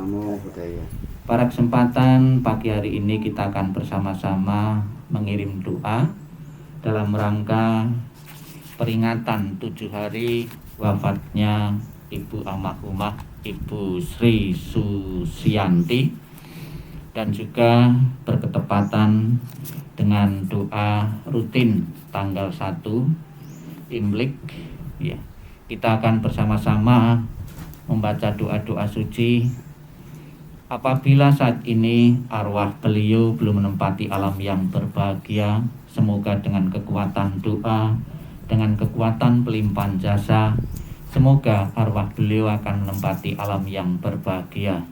Namo Buddhaya. Pada kesempatan pagi hari ini kita akan bersama-sama mengirim doa dalam rangka peringatan 7 hari wafatnya Ibu Almarhumah Ibu Sri Susianti, dan juga berketepatan dengan doa rutin tanggal 1 Imlek ya. Kita akan bersama-sama membaca doa-doa suci apabila saat ini arwah beliau belum menempati alam yang berbahagia. Semoga dengan kekuatan doa, dengan kekuatan pelimpahan jasa, semoga arwah beliau akan menempati alam yang berbahagia.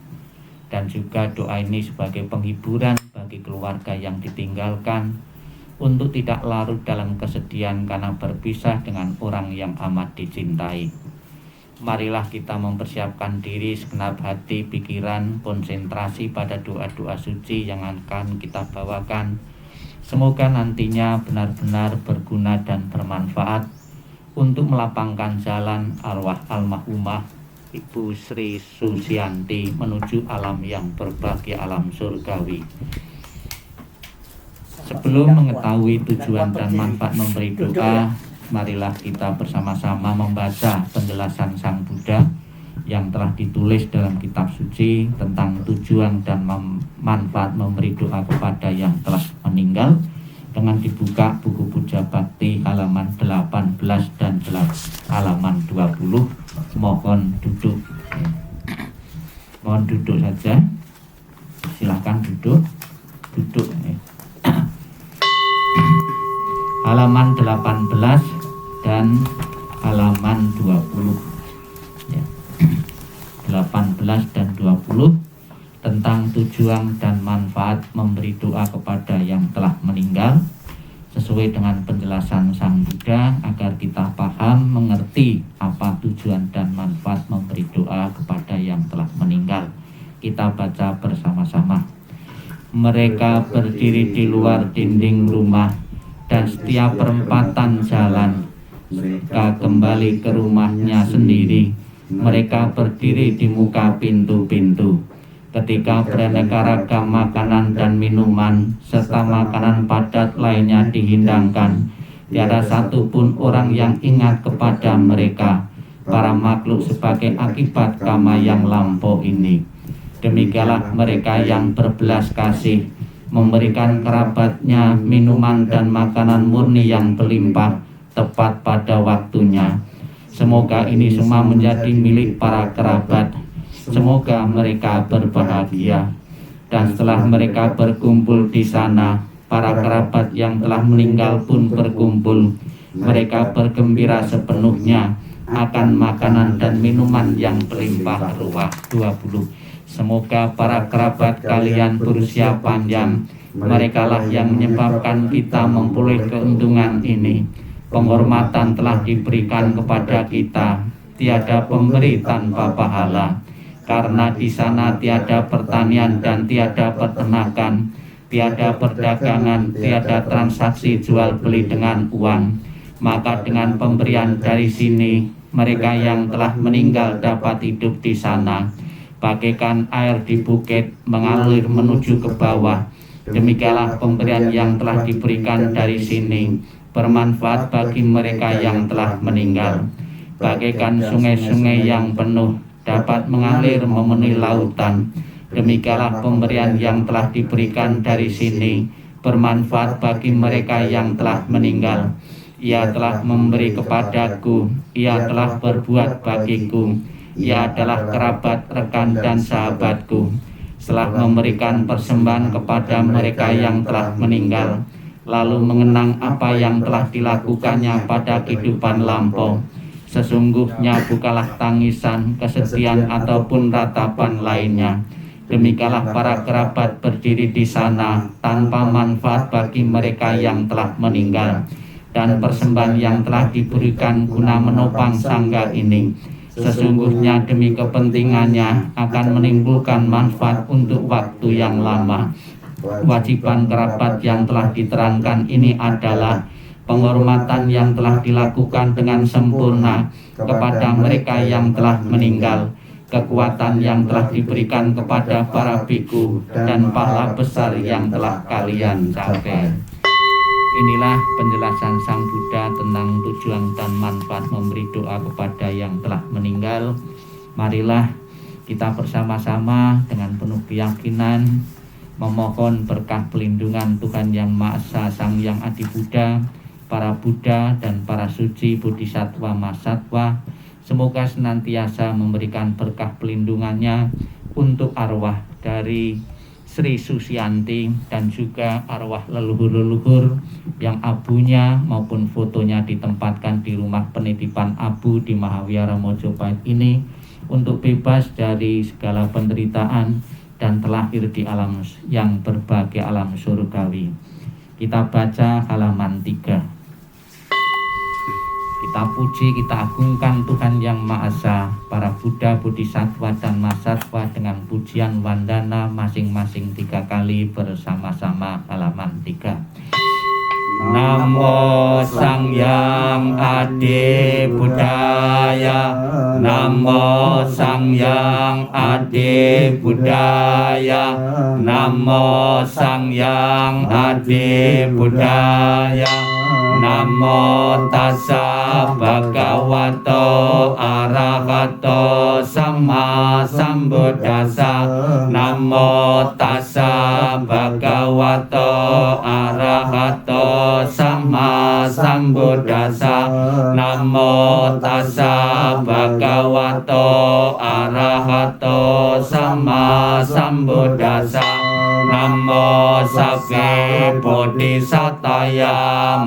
Dan juga doa ini sebagai penghiburan bagi keluarga yang ditinggalkan, untuk tidak larut dalam kesedihan karena berpisah dengan orang yang amat dicintai. Marilah kita mempersiapkan diri segenap hati, pikiran, konsentrasi pada doa-doa suci yang akan kita bawakan. Semoga nantinya benar-benar berguna dan bermanfaat untuk melapangkan jalan arwah almarhumah Ibu Sri Susianti menuju alam yang berbahagia, alam surgawi. Sebelum mengetahui tujuan dan manfaat memberi doa, marilah kita bersama-sama membaca penjelasan Sang Buddha yang telah ditulis dalam kitab suci tentang tujuan dan manfaat memberi doa kepada yang telah meninggal, dengan dibuka buku Puja Bakti halaman 18 dan halaman 20. Mohon duduk. Mohon duduk saja. Silahkan duduk. Duduk. Halaman 18 dan halaman 20 ya. 18 dan 20 tentang tujuan dan manfaat memberi doa kepada yang telah meninggal, sesuai dengan penjelasan Sang Buddha, agar kita paham, mengerti apa tujuan dan manfaat memberi doa kepada yang telah meninggal. Kita baca bersama-sama. Mereka berdiri di luar dinding rumah dan setiap perempatan jalan. Mereka kembali ke rumahnya sendiri. Mereka berdiri di muka pintu-pintu. Ketika beraneka ragam makanan dan minuman serta makanan padat lainnya dihidangkan, tiada satupun orang yang ingat kepada mereka, para makhluk, sebagai akibat karma yang lampau ini. Demikianlah mereka yang berbelas kasih, memberikan kerabatnya minuman dan makanan murni yang berlimpah tepat pada waktunya. Semoga ini semua menjadi milik para kerabat. Semoga mereka berbahagia. Dan setelah mereka berkumpul di sana, para kerabat yang telah meninggal pun berkumpul. Mereka bergembira sepenuhnya akan makanan dan minuman yang berlimpah ruah. 20. Semoga para kerabat kalian berusia panjang. Merekalah yang menyebabkan kita memperoleh keuntungan ini. Penghormatan telah diberikan kepada kita. Tiada pemberi tanpa pahala. Karena di sana tiada pertanian dan tiada peternakan, tiada perdagangan, tiada transaksi jual beli dengan uang. Maka dengan pemberian dari sini, mereka yang telah meninggal dapat hidup di sana. Bagaikan air di bukit mengalir menuju ke bawah, demikianlah pemberian yang telah diberikan dari sini bermanfaat bagi mereka yang telah meninggal. Bagaikan sungai-sungai yang penuh dapat mengalir memenuhi lautan, demikianlah pemberian yang telah diberikan dari sini bermanfaat bagi mereka yang telah meninggal. Ia telah memberi kepadaku, ia telah berbuat bagiku, ia adalah kerabat, rekan, dan sahabatku. Setelah memberikan persembahan kepada mereka yang telah meninggal, lalu mengenang apa yang telah dilakukannya pada kehidupan lampau, sesungguhnya bukanlah tangisan, kesedihan, ataupun ratapan lainnya. Demikianlah para kerabat berdiri di sana tanpa manfaat bagi mereka yang telah meninggal. Dan persembahan yang telah diberikan guna menopang sangga ini, sesungguhnya demi kepentingannya akan menimbulkan manfaat untuk waktu yang lama. Kewajiban kerabat yang telah diterangkan ini adalah penghormatan yang telah dilakukan dengan sempurna kepada mereka yang telah meninggal, kekuatan yang telah diberikan kepada para biku, dan pahala besar yang telah kalian capai. Inilah penjelasan Sang Buddha tentang tujuan dan manfaat memberi doa kepada yang telah meninggal. Marilah kita bersama-sama dengan penuh keyakinan memohon berkah pelindungan Tuhan Yang Maha Esa, Sang Yang Adi Buddha, para Buddha dan para suci Bodhisattva Mahasatwa. Semoga senantiasa memberikan berkah pelindungannya untuk arwah dari Sri Susianti dan juga arwah leluhur-leluhur yang abunya maupun fotonya ditempatkan di rumah penitipan abu di Mahawiara Mojopahit ini untuk bebas dari segala penderitaan dan terlahir di alam yang berbahagia, alam surgawi. Kita baca halaman 3. Kita puji, kita agungkan Tuhan Yang Maha Esa, para Buddha, Bodhisattva dan Mahasatwa dengan pujian wandana masing-masing 3 kali bersama-sama. Halaman 3. Namo Sang Yang Adi Buddhaya, Namo Sang Yang Adi Buddhaya, Namo Sang Yang Adi Buddhaya, Namo Tassa Bhagavato Arahato Sama Sambuddhassa, Namo Tassa Bhagavato Arahato Sama Sambuddhassa, Namo Tassa Bhagavato Arahato Sama Sambuddhassa, Namo Sabbe Bodhisataya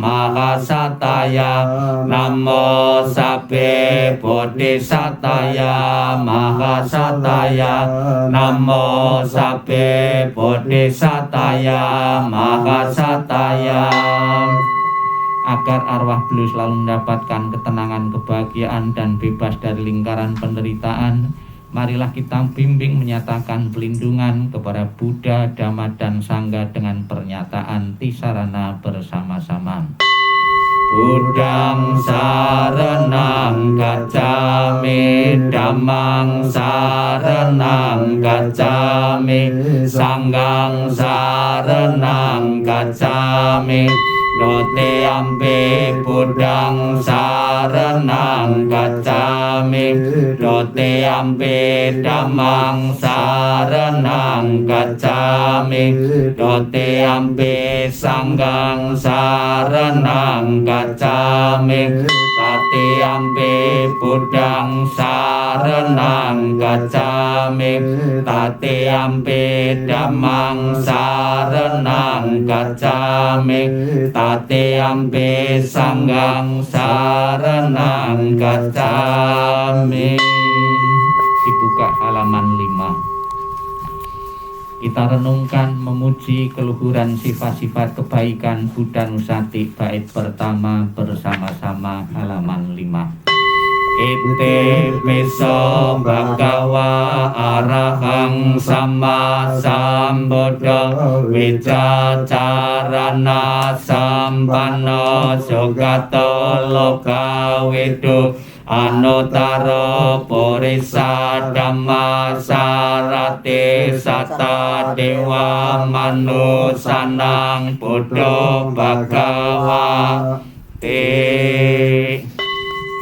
Mahasataya, Namo Sabbe Bodhisataya Mahasataya, Namo Sabbe Bodhisataya Mahasataya. Agar arwah beliau selalu mendapatkan ketenangan, kebahagiaan, dan bebas dari lingkaran penderitaan, marilah kita bimbing menyatakan pelindungan kepada Buddha, Dhamma, dan Sangha dengan pernyataan Tisarana bersama-sama. Buddhang saranang gacchami, Dhammang saranang gacchami, Sanghang saranang gacchami, Dotiyampi Buddhang saranang gacchami, Dotiyampi Dhammang saranang gacchami, Dotiyampi Sanghang saranang gacchami, Tatiyampi Buddhang saranang gacchami, Tatiyampi Dhammang saranang gacchami, Tatiyampi Sanghang saranang gacchami. Dibuka halaman 5. Kita renungkan memuji keluhuran sifat-sifat kebaikan Buddha Nusati bait pertama bersama-sama. Halaman 5. Ite piso bhagawa arahang sama sambuddha wicacarana sampanno sugato lokawidu anutaro purisa dhamma sarati satta dewa manusanang buddha bhagawa te.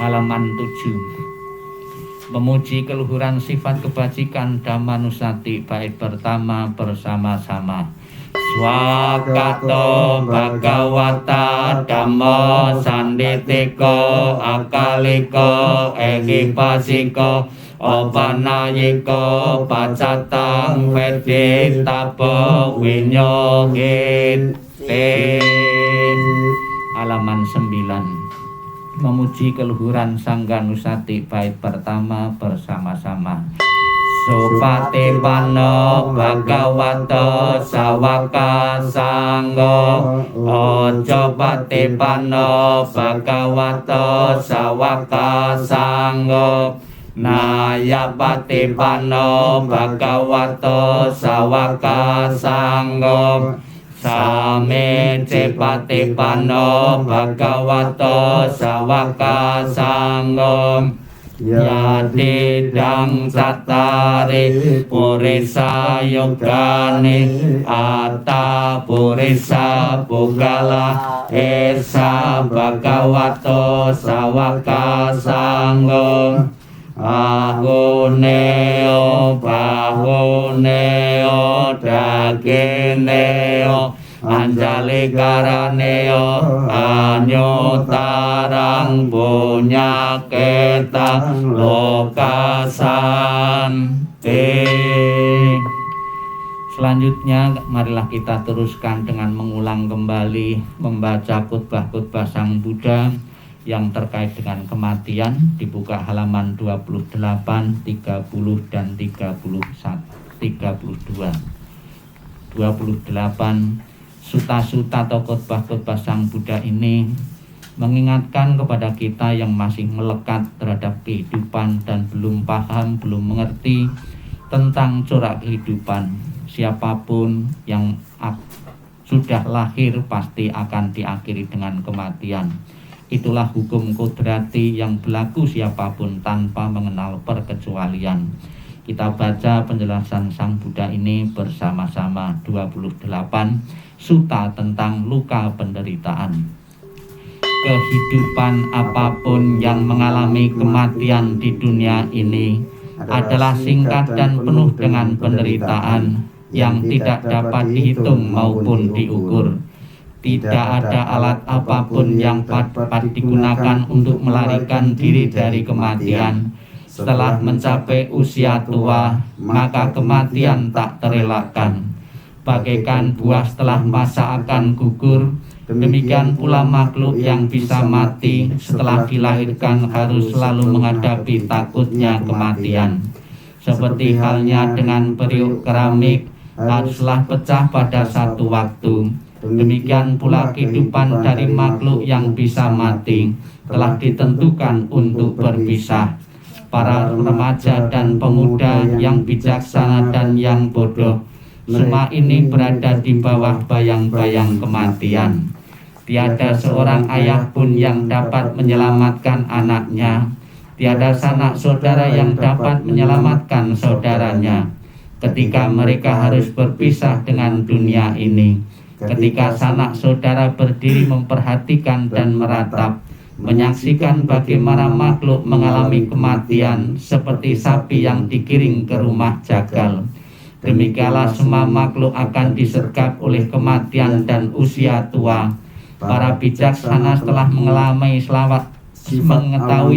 Halaman 7. Memuji keluhuran sifat kebajikan Dhammanusati bait pertama bersama-sama. Swagato Bhagavata Dhammo Sanditiko Akaliko Ehipasiko Opanayiko Pacatang Veditapo Winyogit. Halaman 9. Memuji keluhuran Sangga Nusati bait pertama bersama-sama. Supatipano Bhagavato Sawaka Sanggo, Ojo patipano Bhagavato Sawaka Sanggo, Naya patipano Bhagavato Sawaka Sanggo, Same cepatipano Bhagavato Sawaka Sanggo, Yati dang cattare purisa yogane atta purisa pugala esa bhagavato sawaka sanggo ahuneo bahuneo dagineo anjali karaneo anyotarang punyaketang lokasan. Selanjutnya marilah kita teruskan dengan mengulang kembali membaca khotbah-khotbah Sang Buddha yang terkait dengan kematian. Dibuka halaman 28, 30 dan 32. 28 suta-suta atau khotbah-khotbah Sang Buddha ini mengingatkan kepada kita yang masih melekat terhadap kehidupan dan belum paham, belum mengerti tentang corak kehidupan. Siapapun yang sudah lahir pasti akan diakhiri dengan kematian. Itulah hukum kodrati yang berlaku siapapun tanpa mengenal perkecualian. Kita baca penjelasan Sang Buddha ini bersama-sama. 28 suta tentang luka penderitaan. Kehidupan apapun yang mengalami kematian di dunia ini adalah singkat dan penuh dengan penderitaan yang tidak dapat dihitung maupun diukur. Tidak ada alat apapun yang dapat digunakan untuk melarikan diri dari kematian. Setelah mencapai usia tua, maka kematian tak terelakkan. Bagaikan buah setelah masa akan gugur, demikian pula makhluk yang bisa mati setelah dilahirkan harus selalu menghadapi takutnya kematian. Seperti halnya dengan periuk keramik haruslah pecah pada satu waktu, demikian pula kehidupan dari makhluk yang bisa mati telah ditentukan untuk berpisah. Para remaja dan pemuda yang bijaksana dan yang bodoh, semua ini berada di bawah bayang-bayang kematian. Tiada seorang ayah pun yang dapat menyelamatkan anaknya. Tiada sanak saudara yang dapat menyelamatkan saudaranya. Ketika mereka harus berpisah dengan dunia ini, ketika sanak saudara berdiri memperhatikan dan meratap, menyaksikan bagaimana makhluk mengalami kematian seperti sapi yang digiring ke rumah jagal. Demikianlah semua makhluk akan disergap oleh kematian dan usia tua. Para bijaksana setelah mengetahui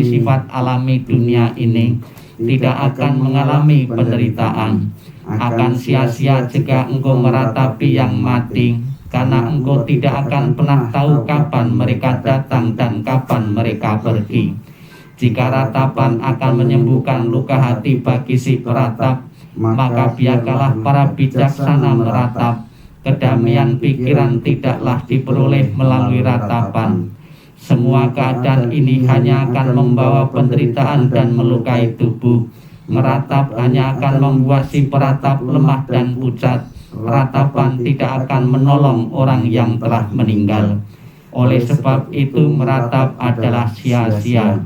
sifat alami dunia ini tidak akan mengalami penderitaan. Akan sia-sia jika engkau meratapi yang mati, karena engkau tidak akan pernah tahu kapan mereka datang dan kapan mereka pergi. Jika ratapan akan menyembuhkan luka hati bagi si peratap, maka biarkanlah para bijaksana meratap. Kedamaian pikiran tidaklah diperoleh melalui ratapan. Semua keadaan ini hanya akan membawa penderitaan dan melukai tubuh. Meratap hanya akan membuat si peratap lemah dan pucat. Ratapan tidak akan menolong orang yang telah meninggal. Oleh sebab itu meratap adalah sia-sia.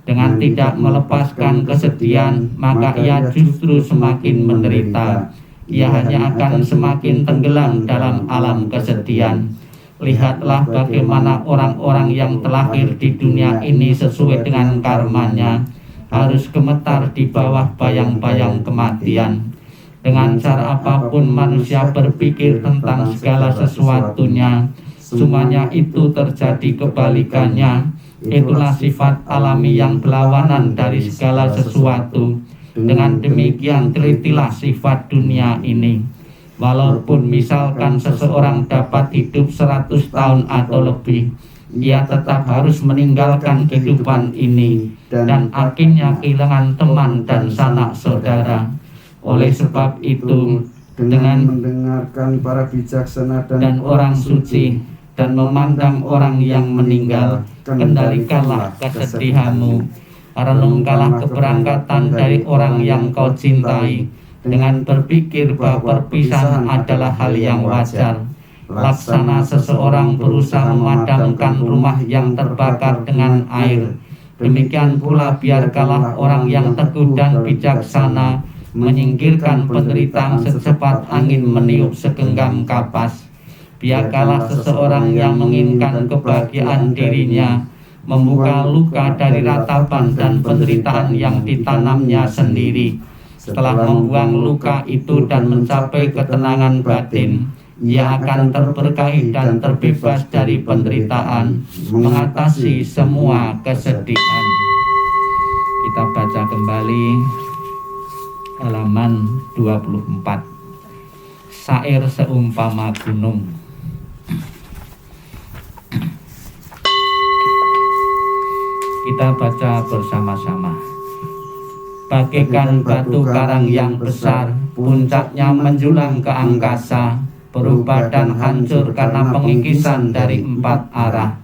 Dengan tidak melepaskan kesedihan, maka ia justru semakin menderita. Ia hanya akan semakin tenggelam dalam alam kesedihan. Lihatlah bagaimana orang-orang yang terlahir di dunia ini sesuai dengan karmanya harus gemetar di bawah bayang-bayang kematian. Dengan cara apapun manusia berpikir tentang segala sesuatunya, semuanya itu terjadi kebalikannya. Itulah sifat alami yang berlawanan dari segala sesuatu. Dengan demikian telitilah sifat dunia ini. Walaupun misalkan seseorang dapat hidup 100 tahun atau lebih, ia tetap harus meninggalkan kehidupan ini dan akhirnya kehilangan teman dan sanak saudara. Oleh sebab itu, dengan mendengarkan para bijaksana dan orang suci dan memandang orang yang meninggal, kendalikanlah kesedihanmu. Renungkanlah keberangkatan dari orang yang kau cintai dengan berpikir bahwa perpisahan adalah hal yang wajar. Laksana seseorang berusaha memadamkan rumah yang terbakar dengan air, Demikian pula biarkanlah orang yang teguh dan bijaksana menyingkirkan penderitaan secepat angin meniup segenggam kapas. Biarkanlah seseorang yang menginginkan kebahagiaan dirinya membuka luka dari ratapan dan penderitaan yang ditanamnya sendiri. Setelah membuang luka itu dan mencapai ketenangan batin, ia akan terberkahi dan terbebas dari penderitaan, mengatasi semua kesedihan. Kita baca kembali halaman 24. Syair seumpama gunung. Kita baca bersama-sama. Bagaikan batu karang yang besar, puncaknya menjulang ke angkasa, berubah dan hancur karena pengikisan dari 4 arah.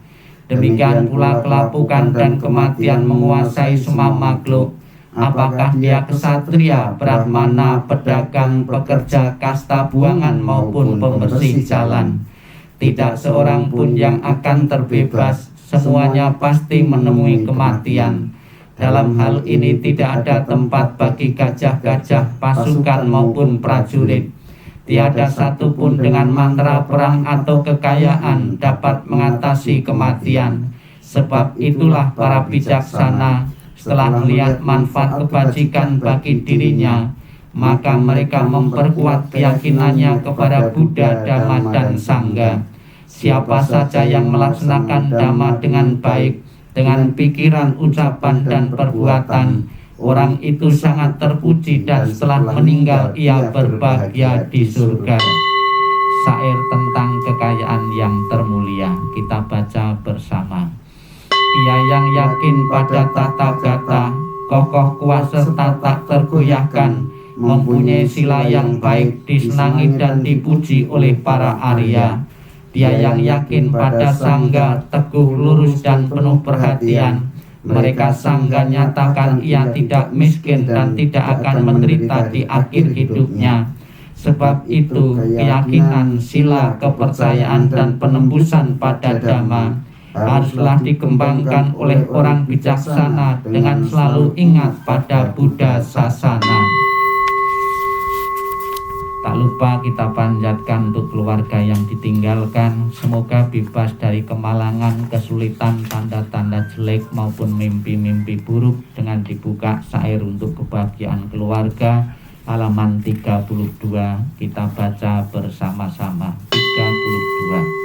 Demikian pula kelapukan dan kematian menguasai semua makhluk. Apakah dia kesatria, brahmana, pedagang, pekerja, kasta buangan maupun pembersih jalan? Tidak seorang pun yang akan terbebas, semuanya pasti menemui kematian. Dalam hal ini tidak ada tempat bagi gajah-gajah, pasukan maupun prajurit. Tiada satupun dengan mantra perang atau kekayaan dapat mengatasi kematian. Sebab itulah para bijaksana setelah melihat manfaat kebajikan bagi dirinya, maka mereka memperkuat keyakinannya kepada Buddha, Dhamma, dan Sangha. Siapa saja yang melaksanakan Dhamma dengan baik, dengan pikiran, ucapan, dan perbuatan, orang itu sangat terpuji dan setelah meninggal ia berbahagia di surga. Syair tentang kekayaan yang termulia, kita baca bersama. Ia yang yakin pada tata gata, kokoh kuat serta tak tergoyahkan, mempunyai sila yang baik, disenangi dan dipuji oleh para Arya. Dia yang yakin pada Sangha, teguh, lurus, dan penuh perhatian. Mereka Sangha nyatakan ia tidak miskin dan tidak akan menderita di akhir hidupnya. Sebab itu, keyakinan, sila, kepercayaan, dan penembusan pada Dhamma haruslah dikembangkan oleh orang bijaksana dengan selalu ingat pada Buddha Sasana. Tak lupa kita panjatkan untuk keluarga yang ditinggalkan, semoga bebas dari kemalangan, kesulitan, tanda-tanda jelek maupun mimpi-mimpi buruk dengan dibuka syair untuk kebahagiaan keluarga. Halaman 32 kita baca bersama-sama. 32.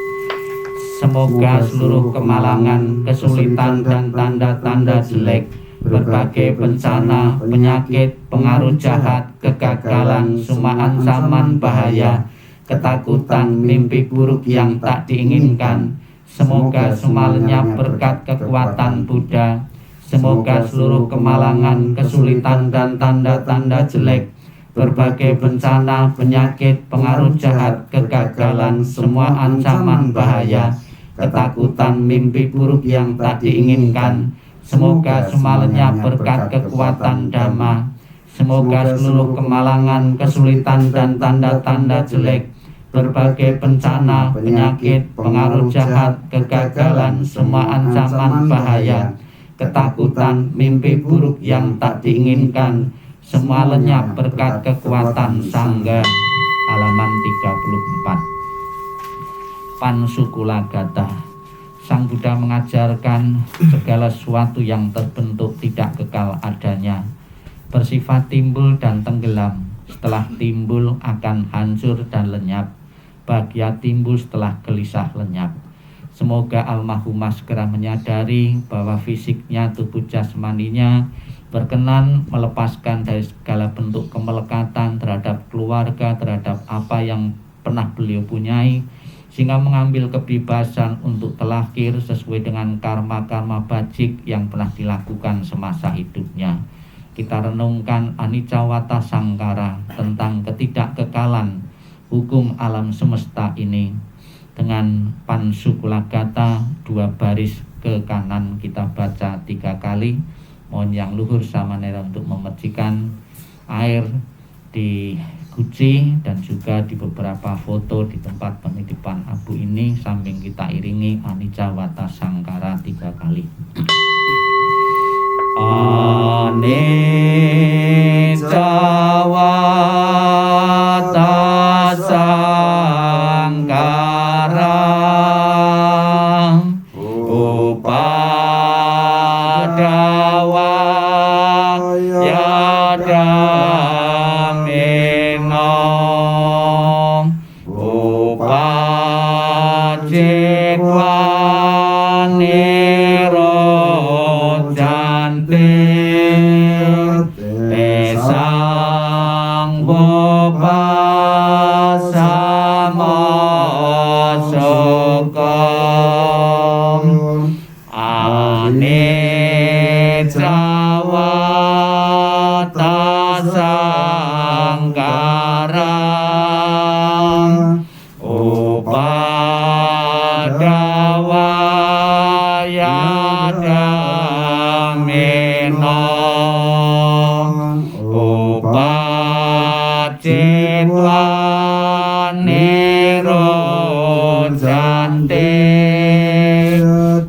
Semoga seluruh kemalangan, kesulitan, dan tanda-tanda jelek, berbagai bencana, penyakit, pengaruh jahat, kegagalan, semua ancaman bahaya, ketakutan, mimpi buruk yang tak diinginkan, semoga semua lenyap berkat kekuatan Buddha. Semoga seluruh kemalangan, kesulitan, dan tanda-tanda jelek, berbagai bencana, penyakit, pengaruh jahat, kegagalan, semua ancaman bahaya, ketakutan, mimpi buruk yang tak diinginkan, semoga semua lenyap berkat kekuatan Dhamma. Semoga seluruh kemalangan, kesulitan, dan tanda-tanda jelek, berbagai bencana, penyakit, pengaruh jahat, kegagalan, semua ancaman bahaya, ketakutan, mimpi buruk yang tak diinginkan, semua lenyap berkat kekuatan Sangha. Halaman 34. Pansukulagata. Sang Buddha mengajarkan segala sesuatu yang terbentuk tidak kekal adanya, bersifat timbul dan tenggelam, setelah timbul akan hancur dan lenyap, bahagia timbul setelah gelisah lenyap. Semoga almarhumah segera menyadari bahwa fisiknya, tubuh jasmaninya berkenan melepaskan dari segala bentuk kemelekatan terhadap keluarga, terhadap apa yang pernah beliau punyai, sehingga mengambil kebebasan untuk terlahir sesuai dengan karma-karma bajik yang pernah dilakukan semasa hidupnya. Kita renungkan anicca wata sangkara, tentang ketidakkekalan hukum alam semesta ini. Dengan pansukulagata 2 baris ke kanan kita baca 3 kali. Mohon yang luhur samanera untuk memercikan air di guci dan juga di beberapa foto di tempat penitipan abu ini, sambil kita iringi anicca wata sangkara 3 kali. anicca wata sangkara upadawa yadamino upacitwa Tesang Bopasamosokom Anicca wata sangkara upadawa yadamino upacitwa nirodjante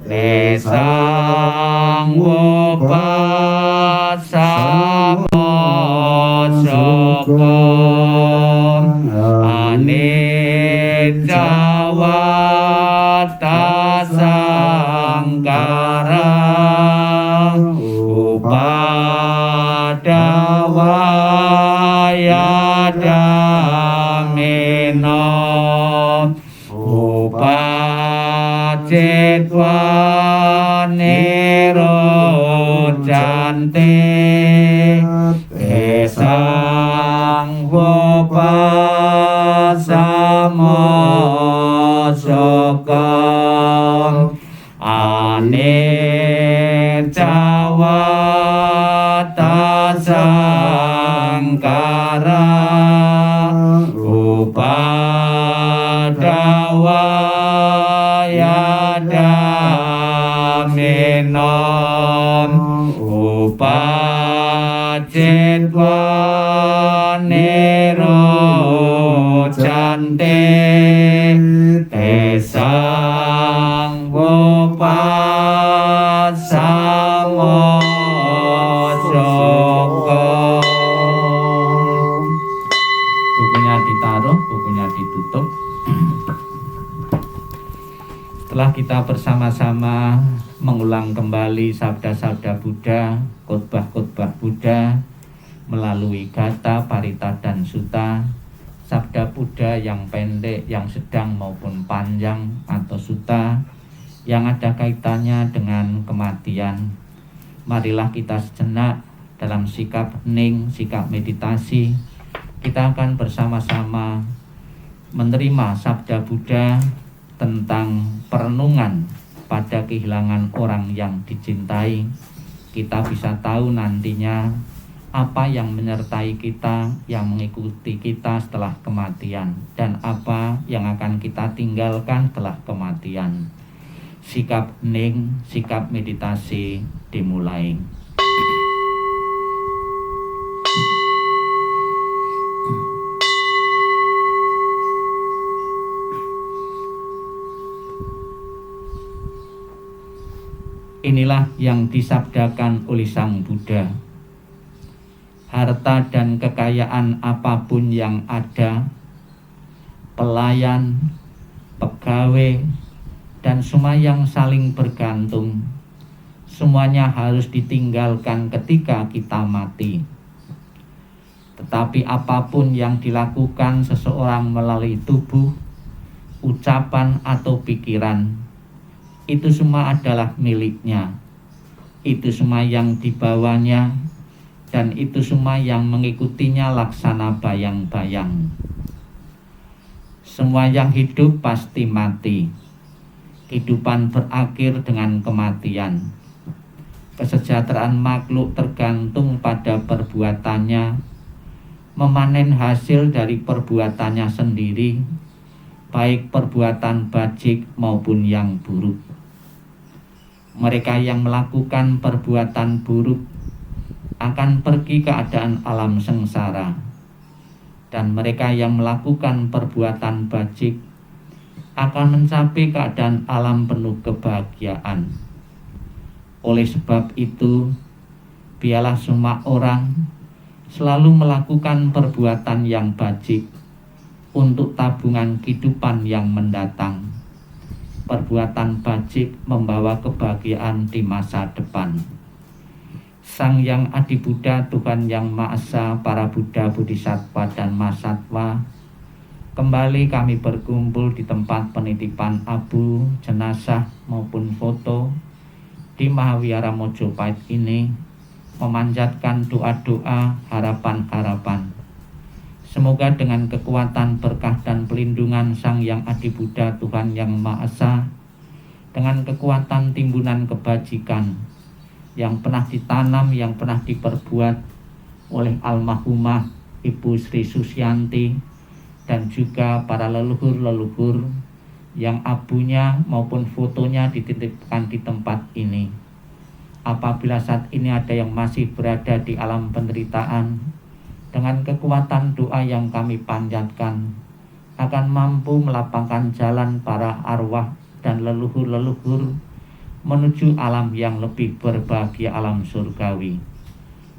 tesang wopasamosokom anicca wata sangkara upadawa yadamino upacitwa nirodjante tesang wopasamosokom anicca wata sangkara upadawa yadamino upacitwa nirodjante tesang wopasamosokom. Bukunya ditaruh, bukunya ditutup. Setelah kita bersama-sama mengulang kembali sabda-sabda Buddha, khotbah-khotbah Buddha melalui Gatha, Parita, dan Sutta, sabda Buddha yang pendek, yang sedang maupun panjang atau sutta yang ada kaitannya dengan kematian. Marilah kita sejenak dalam sikap hening, sikap meditasi. Kita akan bersama-sama menerima sabda Buddha tentang perenungan pada kehilangan orang yang dicintai. Kita bisa tahu nantinya apa yang menyertai kita, yang mengikuti kita setelah kematian, dan apa yang akan kita tinggalkan setelah kematian. Sikap hening, sikap meditasi dimulai. Inilah yang disabdakan oleh Sang Buddha. Harta dan kekayaan apapun yang ada, pelayan, pegawai, dan semua yang saling bergantung, semuanya harus ditinggalkan ketika kita mati. Tetapi apapun yang dilakukan seseorang melalui tubuh, ucapan, atau pikiran, itu semua adalah miliknya. Itu semua yang dibawanya, dan itu semua yang mengikutinya laksana bayang-bayang. Semua yang hidup pasti mati. Kehidupan berakhir dengan kematian. Kesejahteraan makhluk tergantung pada perbuatannya, memanen hasil dari perbuatannya sendiri, baik perbuatan bajik maupun yang buruk. Mereka yang melakukan perbuatan buruk akan pergi ke keadaan alam sengsara, dan mereka yang melakukan perbuatan bajik akan mencapai keadaan alam penuh kebahagiaan. Oleh sebab itu, Biarlah semua orang selalu melakukan perbuatan yang bajik untuk tabungan kehidupan yang mendatang. Perbuatan bajik membawa kebahagiaan di masa depan. Sang Yang Adi Buddha, Tuhan Yang Maha Esa, para Buddha, Bodhisattva, dan Mahasatwa, kembali kami berkumpul di tempat penitipan abu, jenazah maupun foto di Mahawihara Mojopahit ini, memanjatkan doa-doa, harapan-harapan. Semoga dengan kekuatan, berkah, dan pelindungan Sang Yang Adi Buddha, Tuhan Yang Maha Esa, dengan kekuatan timbunan kebajikan yang pernah ditanam, yang pernah diperbuat oleh almarhumah Ibu Sri Susyanti dan juga para leluhur-leluhur yang abunya maupun fotonya dititipkan di tempat ini. Apabila saat ini ada yang masih berada di alam penderitaan, dengan kekuatan doa yang kami panjatkan akan mampu melapangkan jalan para arwah dan leluhur-leluhur menuju alam yang lebih berbahagia, alam surgawi.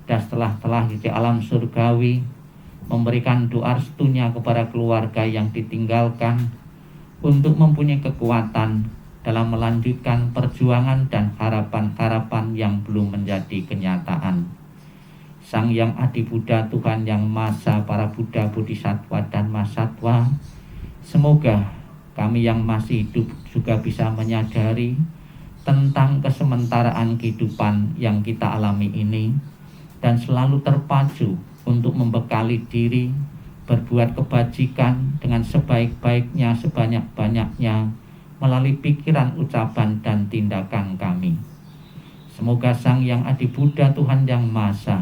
Dan setelah di alam surgawi, memberikan doa restunya kepada keluarga yang ditinggalkan untuk mempunyai kekuatan dalam melanjutkan perjuangan dan harapan-harapan yang belum menjadi kenyataan. Sang Yang Adi Buddha, Tuhan Yang Maha Esa, para Buddha, Bodhisattva, dan Mahasatwa, semoga kami yang masih hidup juga bisa menyadari tentang kesementaraan kehidupan yang kita alami ini dan selalu terpacu untuk membekali diri, berbuat kebajikan dengan sebaik-baiknya, sebanyak-banyaknya melalui pikiran, ucapan, dan tindakan kami. Semoga Sang Yang Adi Buddha, Tuhan Yang Maha Esa,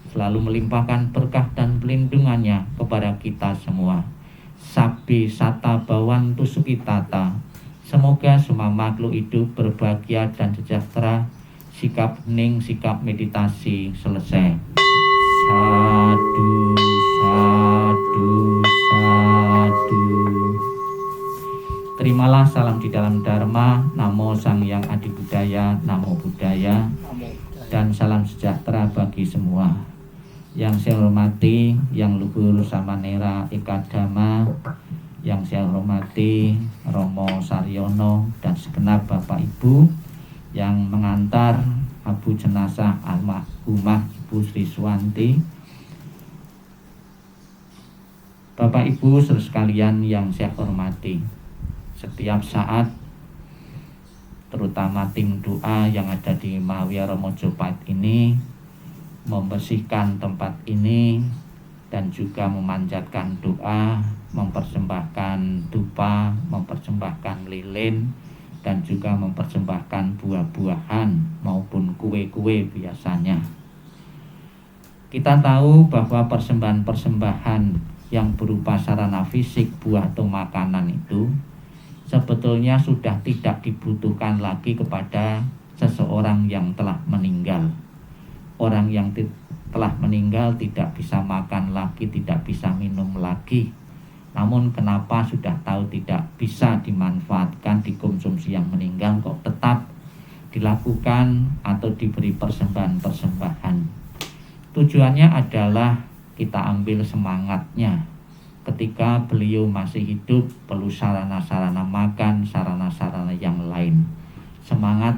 selalu melimpahkan berkah dan pelindungannya kepada kita semua. Sabbi Sata Bhavantu Sukhitata. Semoga semua makhluk hidup berbahagia dan sejahtera. Sikap hening, sikap meditasi selesai. Sadu, sadu, sadu. Terimalah salam di dalam Dharma. Namo Sang Yang Adi Buddhaya, Namo Buddhaya. Dan salam sejahtera bagi semua. Yang saya hormati Yang Luhur Samanera Ekadama, yang saya hormati Romo Saryono dan segenap Bapak Ibu yang mengantar abu jenazah almarhumah Ibu Sri Suwanti. Bapak Ibu saudara sekalian yang saya hormati, setiap saat terutama tim doa yang ada di Mahawihara Mojopahit ini membersihkan tempat ini dan juga memanjatkan doa, mempersembahkan dupa, mempersembahkan lilin, dan juga mempersembahkan buah-buahan maupun kue-kue biasanya. Kita tahu bahwa persembahan-persembahan yang berupa sarana fisik, buah atau makanan itu sebetulnya sudah tidak dibutuhkan lagi kepada seseorang yang telah meninggal. Orang yang telah meninggal tidak bisa makan lagi, tidak bisa minum lagi. Namun kenapa sudah tahu tidak bisa dimanfaatkan, dikonsumsi yang meninggal, kok tetap dilakukan atau diberi persembahan-persembahan? Tujuannya adalah kita ambil semangatnya. Ketika beliau masih hidup, perlu sarana-sarana makan, sarana-sarana yang lain. Semangat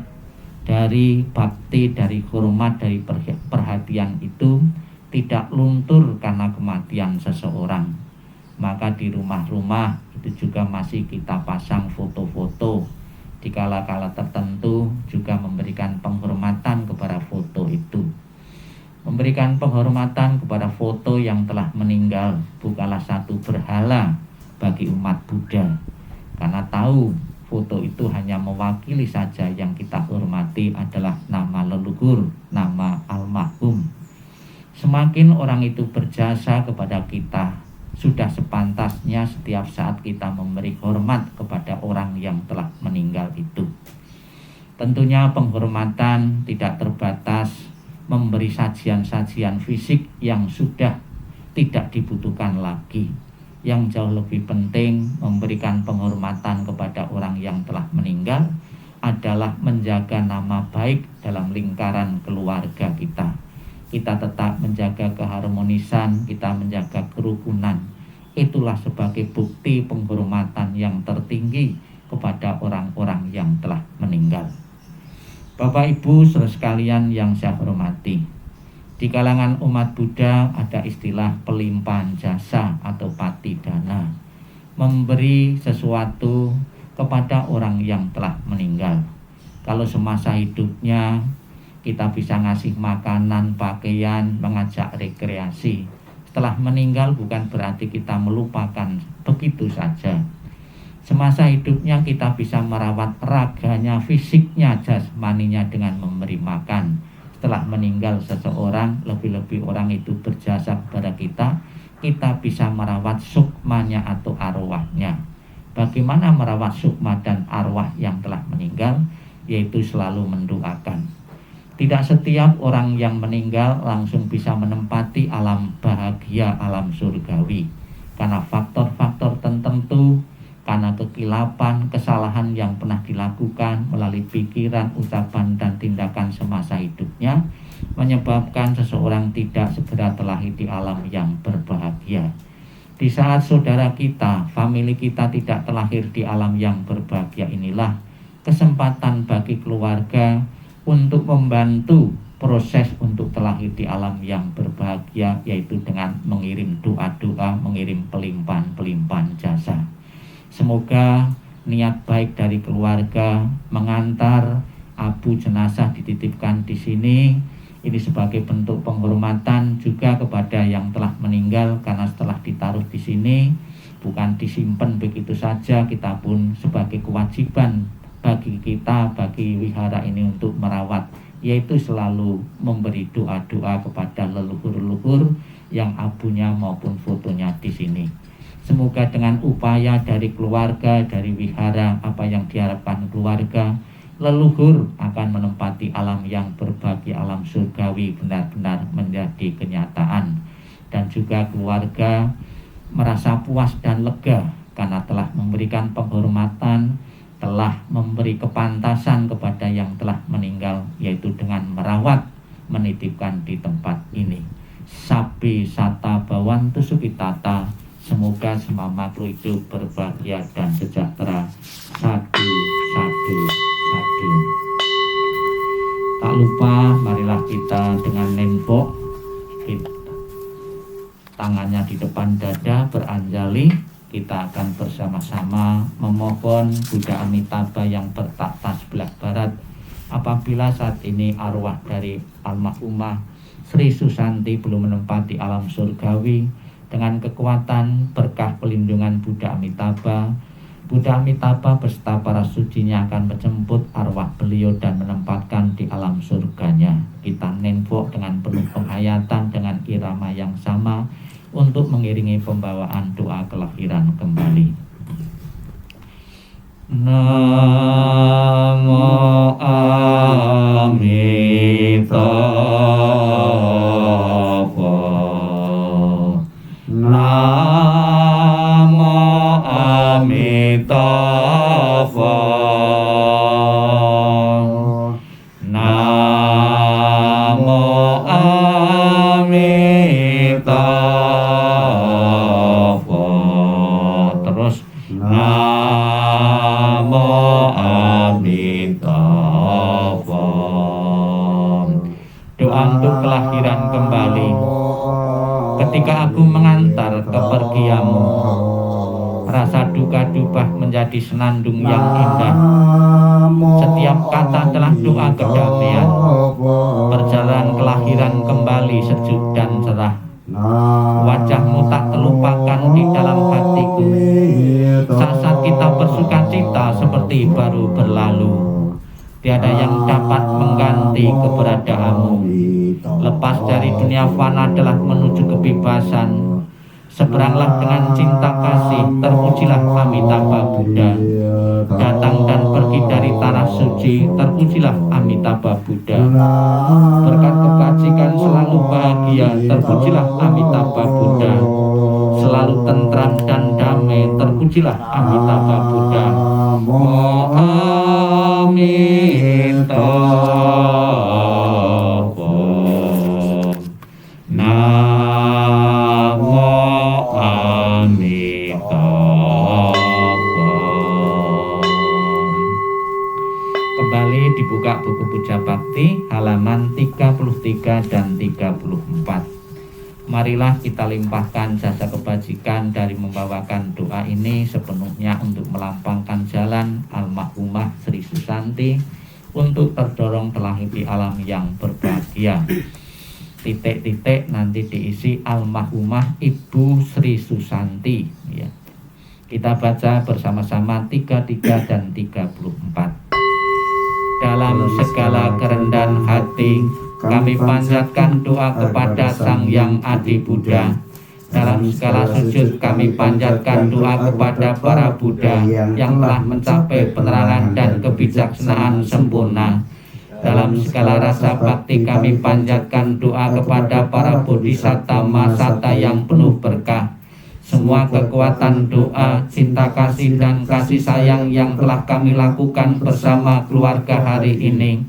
dari bakti, dari hormat, dari perhatian itu tidak luntur karena kematian seseorang. Maka di rumah-rumah itu juga masih kita pasang foto-foto. Di kala-kala tertentu juga memberikan penghormatan kepada foto itu. Memberikan penghormatan kepada foto yang telah meninggal bukanlah satu berhala bagi umat Buddha. Karena tahu foto itu hanya mewakili saja, yang kita hormati adalah nama leluhur, nama almarhum. Semakin orang itu berjasa kepada kita, sudah sepantasnya setiap saat kita memberi hormat kepada orang yang telah meninggal itu. Tentunya penghormatan tidak terbatas memberi sajian-sajian fisik yang sudah tidak dibutuhkan lagi. Yang jauh lebih penting, memberikan penghormatan kepada orang yang telah meninggal adalah menjaga nama baik dalam lingkaran keluarga kita. kita tetap menjaga keharmonisan, kita menjaga kerukunan. Itulah sebagai bukti penghormatan yang tertinggi kepada orang-orang yang telah meninggal. Bapak Ibu saudara sekalian yang saya hormati, di kalangan umat Buddha ada istilah pelimpahan jasa atau patidana, memberi sesuatu kepada orang yang telah meninggal. Kalau semasa hidupnya kita bisa ngasih makanan, pakaian, mengajak rekreasi, setelah meninggal bukan berarti kita melupakan begitu saja. Semasa hidupnya kita bisa merawat raganya, fisiknya, jasmaninya dengan memberi makan. Setelah meninggal seseorang, lebih-lebih orang itu berjasa kepada kita, kita bisa merawat sukmanya atau arwahnya. Bagaimana merawat sukma dan arwah yang telah meninggal? Yaitu selalu mendoakan. Tidak setiap orang yang meninggal langsung bisa menempati alam bahagia, alam surgawi. Karena faktor-faktor tertentu, karena kekilapan, kesalahan yang pernah dilakukan melalui pikiran, ucapan, dan tindakan semasa hidupnya, menyebabkan seseorang tidak segera terlahir di alam yang berbahagia. Di saat saudara kita, famili kita tidak terlahir di alam yang berbahagia inilah kesempatan bagi keluarga untuk membantu proses untuk terlahir di alam yang berbahagia, yaitu dengan mengirim doa-doa, mengirim pelimpahan-pelimpahan jasa. Semoga niat baik dari keluarga mengantar abu jenazah dititipkan di sini, ini sebagai bentuk penghormatan juga kepada yang telah meninggal, karena setelah ditaruh di sini bukan disimpan begitu saja, kita pun sebagai kewajiban bagi kita, bagi wihara ini untuk merawat, yaitu selalu memberi doa-doa kepada leluhur-leluhur yang abunya maupun fotonya di sini. Semoga dengan upaya dari keluarga, dari wihara, apa yang diharapkan keluarga, leluhur akan menempati alam yang berbahagia, alam surgawi benar-benar menjadi kenyataan. Dan juga keluarga merasa puas dan lega karena telah memberikan penghormatan, telah memberi kepantasan kepada yang telah meninggal, yaitu dengan merawat, menitipkan di tempat ini. Sabi sata bawantu sukitata, semoga semua makhluk hidup berbahagia dan sejahtera. Sadu, sadu, sadu. Tak lupa marilah kita dengan nempok, tangannya di depan dada beranjali. Kita akan bersama-sama memohon Buddha Amitabha yang bertakhta sebelah barat, apabila saat ini arwah dari almarhumah Sri Susanti belum menempati alam surgawi, dengan kekuatan berkah pelindungan Buddha Amitabha, Buddha Amitabha beserta para sucinya akan menjemput arwah beliau dan menempatkan di alam surganya. Kita nenbok dengan penuh penghayatan dengan irama yang sama untuk mengiringi pembawaan doa kelahiran kembali. Namo Amitabha. Namo Amitabha. Namo Amitabha. Terus Namo Amitabha. Doa untuk kelahiran kembali. Ketika aku mengantar kepergianmu, rasa duka dubah menjadi senandung yang indah. Setiap kata adalah doa kedamaian. Perjalanan kelahiran kembali sejuk dan cerah. Wajahmu tak terlupakan di dalam hatiku. Saat kita bersuka cita seperti baru berlalu. Tiada yang dapat mengganti keberadaanmu. Lepas dari dunia fana adalah menuju kebebasan. Seberanglah dengan cinta kasih, terpujilah Amitabha Buddha. Datang dan pergi dari tanah suci, terpujilah Amitabha Buddha. Berkat kebajikan selalu bahagia, terpujilah Amitabha Buddha. Selalu tentram dan damai, terpujilah Amitabha Buddha. Amitabha. Kembali dibuka buku Puja Bakti halaman 33 dan 34. Marilah kita limpahkan jasa kebajikan dari membawakan doa ini sepenuhnya untuk melampangkan jalan almarhumah Sri Susanti untuk terdorong telah di alam yang berbahagia. Titik-titik nanti diisi almarhumah Ibu Sri Susanti ya. Kita baca bersama-sama 33 dan 34. Dalam segala kerendahan hati kami panjatkan doa kepada Sang Yang Adi Buddha. Dalam segala sujud kami panjatkan doa kepada para Buddha yang telah mencapai penerangan dan kebijaksanaan sempurna. Dalam segala rasa bakti kami panjatkan doa kepada para bodhisatta masata yang penuh berkah. Semua kekuatan doa, cinta kasih dan kasih sayang yang telah kami lakukan bersama keluarga hari ini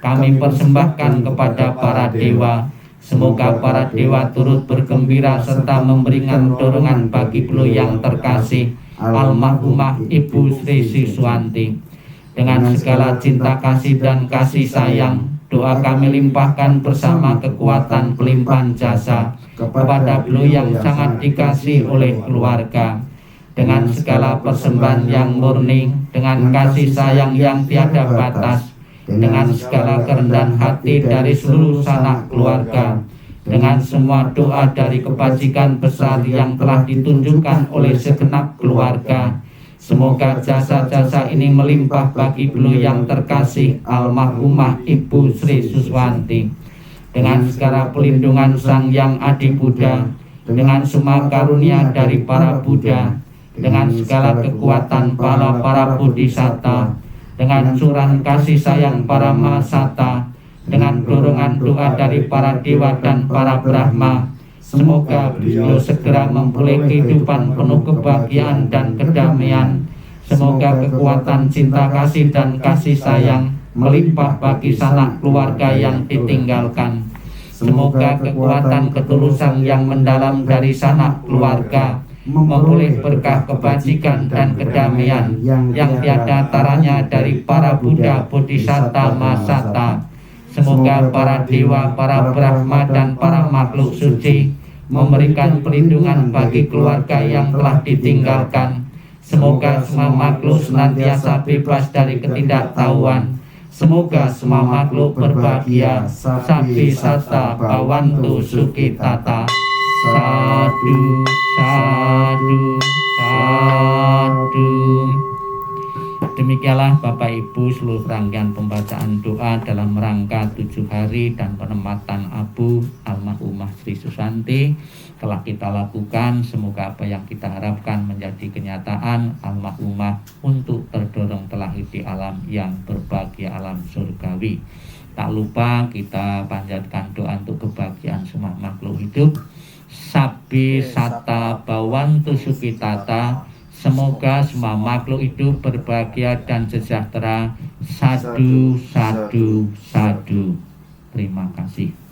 kami persembahkan kepada para dewa. Semoga para dewa turut bergembira serta memberikan dorongan bagi beliau yang terkasih almarhumah Ibu Sri Susanti. Dengan segala cinta kasih dan kasih sayang, doa kami limpahkan bersama kekuatan pelimpahan jasa kepada beliau yang sangat dikasih oleh keluarga. Dengan segala persembahan yang murni, dengan kasih sayang yang tiada batas, dengan segala kerendahan hati dari seluruh sanak keluarga, dengan semua doa dari kebajikan besar yang telah ditunjukkan oleh segenap keluarga, semoga jasa-jasa ini melimpah bagi beliau yang terkasih almarhumah Ibu Sri Susanti. Dengan segala pelindungan Sang Yang Adi Buddha, dengan semua karunia dari para Buddha, dengan segala kekuatan para bodhisatta, dengan curahan kasih sayang para mahasata, dengan dorongan doa dari para dewa dan para Brahma, semoga beliau segera memperoleh kehidupan penuh kebahagiaan dan kedamaian. Semoga kekuatan cinta kasih dan kasih sayang melimpah bagi sanak keluarga yang ditinggalkan. Semoga kekuatan ketulusan yang mendalam dari sanak keluarga memperoleh berkah kebajikan dan kedamaian yang tiada taranya dari para Buddha, Bodhisatta, Masata. Semoga para dewa, para Brahma dan para makhluk suci memberikan perlindungan bagi keluarga yang telah ditinggalkan. Semoga semua makhluk senantiasa bebas dari ketidaktahuan. Semoga semua makhluk berbahagia. Sabi sata bawantu sukitata. Sadu, sadu, sadu. Demikianlah Bapak Ibu seluruh rangkaian pembacaan doa dalam rangka 7 hari dan penempatan abu almarhumah Sri Susanti telah kita lakukan. Semoga apa yang kita harapkan menjadi kenyataan. Almarhumah untuk terdorong telah di alam yang berbahagia, alam surgawi. Tak lupa kita panjatkan doa untuk kebahagiaan semua makhluk hidup. Sabi sata bawantu sukitata. Semoga semua makhluk hidup berbahagia dan sejahtera. Sadu, sadu, sadu. Terima kasih.